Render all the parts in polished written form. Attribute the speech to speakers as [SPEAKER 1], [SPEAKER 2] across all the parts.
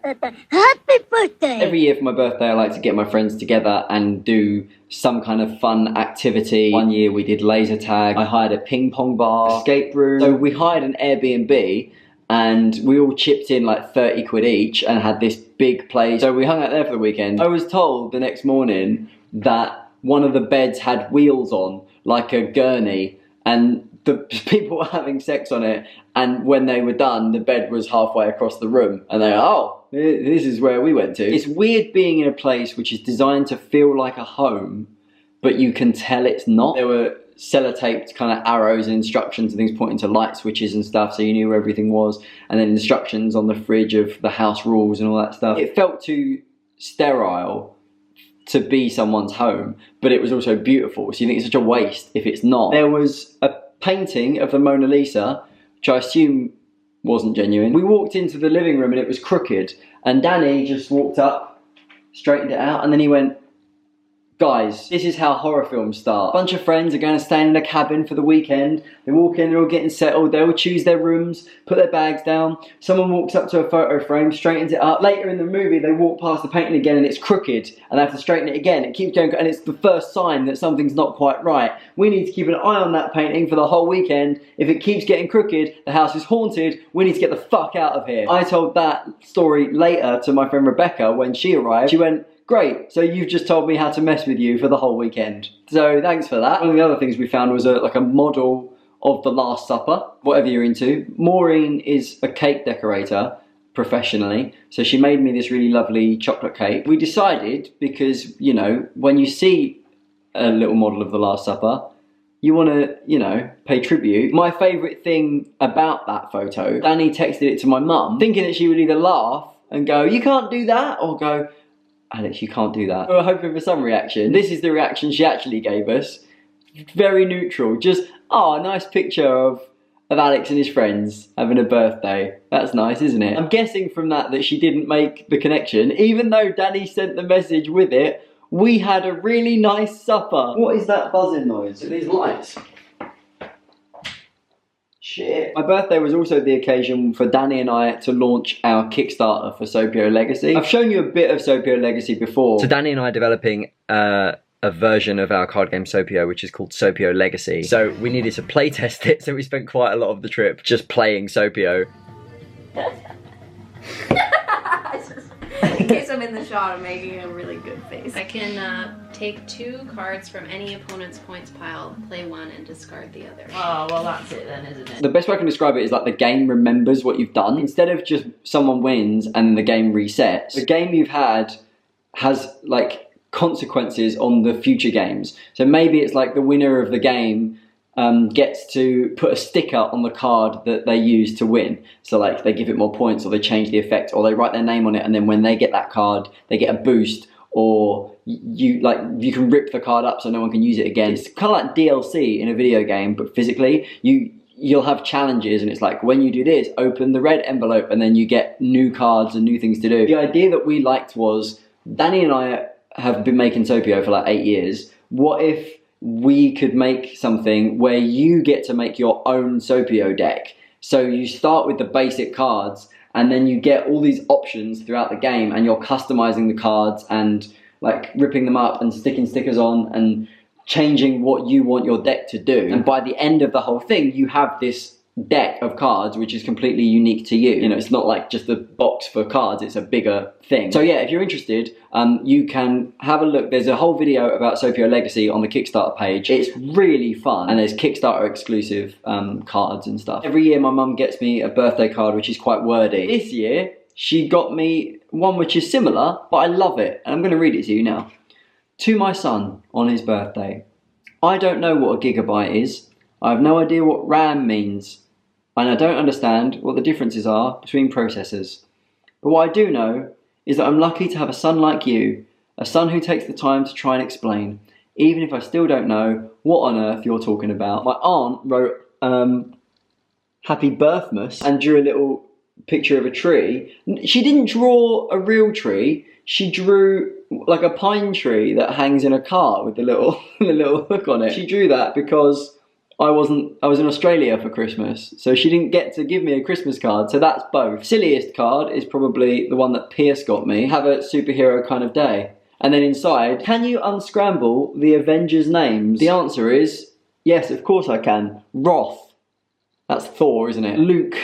[SPEAKER 1] Happy birthday!
[SPEAKER 2] Every year for my birthday, I like to get my friends together and do some kind of fun activity. One year we did laser tag. I hired a ping pong bar, escape room. So we hired an Airbnb and we all chipped in like 30 quid each and had this big place. So we hung out there for the weekend. I was told the next morning that one of the beds had wheels on, like a gurney, and the people were having sex on it, and when they were done, the bed was halfway across the room, and they were, oh, this is where we went to. It's weird being in a place which is designed to feel like a home, but you can tell it's not. There were sellotaped kind of arrows and instructions and things pointing to light switches and stuff, so you knew where everything was, and then instructions on the fridge of the house rules and all that stuff. It felt too sterile to be someone's home, but it was also beautiful, so you think it's such a waste if it's not. There was a painting of the Mona Lisa, which I assume wasn't genuine. We walked into the living room and it was crooked, and Danny just walked up, straightened it out, and then he went, guys, this is how horror films start. A bunch of friends are going to stay in a cabin for the weekend. They walk in, they're all getting settled, they all choose their rooms, put their bags down. Someone walks up to a photo frame, straightens it up. Later in the movie, they walk past the painting again and it's crooked, and they have to straighten it again. It keeps going, and it's the first sign that something's not quite right. We need to keep an eye on that painting for the whole weekend. If it keeps getting crooked, the house is haunted. We need to get the fuck out of here. I told that story later to my friend Rebecca when she arrived. She went, great, so you've just told me how to mess with you for the whole weekend. So thanks for that. One of the other things we found was like a model of the Last Supper, whatever you're into. Maureen is a cake decorator professionally, so she made me this really lovely chocolate cake. We decided, because, you know, when you see a little model of the Last Supper, you want to, you know, pay tribute. My favourite thing about that photo, Danny texted it to my mum, thinking that she would either laugh and go, you can't do that, or go, Alex, you can't do that. We were hoping for some reaction. This is the reaction she actually gave us. Very neutral. Just, oh, a nice picture of Alex and his friends having a birthday. That's nice, isn't it? I'm guessing from that she didn't make the connection. Even though Danny sent the message with it, we had a really nice supper. What is that buzzing noise? Are these lights? Shit. My birthday was also the occasion for Danny and I to launch our Kickstarter for Sopio Legacy. I've shown you a bit of Sopio Legacy before. So Danny and I are developing a version of our card game Sopio, which is called Sopio Legacy. So we needed to play test it, so we spent quite a lot of the trip just playing Sopio.
[SPEAKER 3] In case I'm in the shot, I'm making a really good face.
[SPEAKER 4] I can take 2 cards from any opponent's points pile, play 1, and discard the other.
[SPEAKER 3] Oh, well that's it then, isn't it?
[SPEAKER 2] The best way I can describe it is like the game remembers what you've done. Instead of just someone wins and the game resets, the game you've had has like consequences on the future games. So maybe it's like the winner of the game gets to put a sticker on the card that they use to win. So like they give it more points, or they change the effect, or they write their name on it, and then when they get that card, they get a boost, or you can rip the card up so no one can use it again. It's kind of like DLC in a video game, but physically. You'll have challenges, and it's like, when you do this, open the red envelope, and then you get new cards and new things to do. The idea that we liked was, Danny and I have been making Sopio for like 8 years. What if we could make something where you get to make your own Sopio deck? So you start with the basic cards, and then you get all these options throughout the game, and you're customizing the cards and like ripping them up and sticking stickers on and changing what you want your deck to do. And by the end of the whole thing, you have this deck of cards which is completely unique to you. You know, it's not like just a box for cards, it's a bigger thing. So yeah, if you're interested, you can have a look. There's a whole video about Sopio Legacy on the Kickstarter page. It's really fun, and there's Kickstarter exclusive cards and stuff. Every year my mum gets me a birthday card which is quite wordy. This year she got me one which is similar, but I love it, and I'm going to read it to you now. To my son on his birthday. I don't know what a gigabyte is. I have no idea what RAM means, and I don't understand what the differences are between processors. But what I do know is that I'm lucky to have a son like you, a son who takes the time to try and explain, even if I still don't know what on earth you're talking about. My aunt wrote Happy Birthmas and drew a little picture of a tree. She didn't draw a real tree, she drew like a pine tree that hangs in a car with the little, the little hook on it. She drew that because I was in Australia for Christmas, so she didn't get to give me a Christmas card, so that's both. Silliest card is probably the one that Pierce got me. Have a superhero kind of day. And then inside, can you unscramble the Avengers names? The answer is, yes, of course I can. Roth. That's Thor, isn't it? Luke.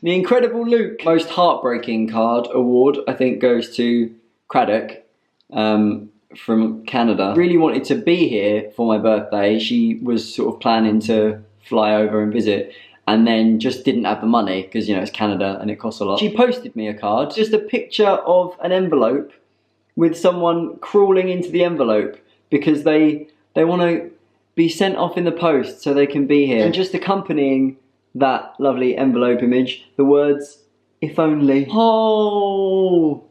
[SPEAKER 2] The Incredible Luke. Most heartbreaking card award, I think, goes to Craddock from Canada. Really wanted to be here for my birthday. She was sort of planning to fly over and visit, and then just didn't have the money because, you know, it's Canada and it costs a lot. She posted me a card, just a picture of an envelope with someone crawling into the envelope because they want to be sent off in the post so they can be here. And just accompanying that lovely envelope image, the words, "if only." Oh,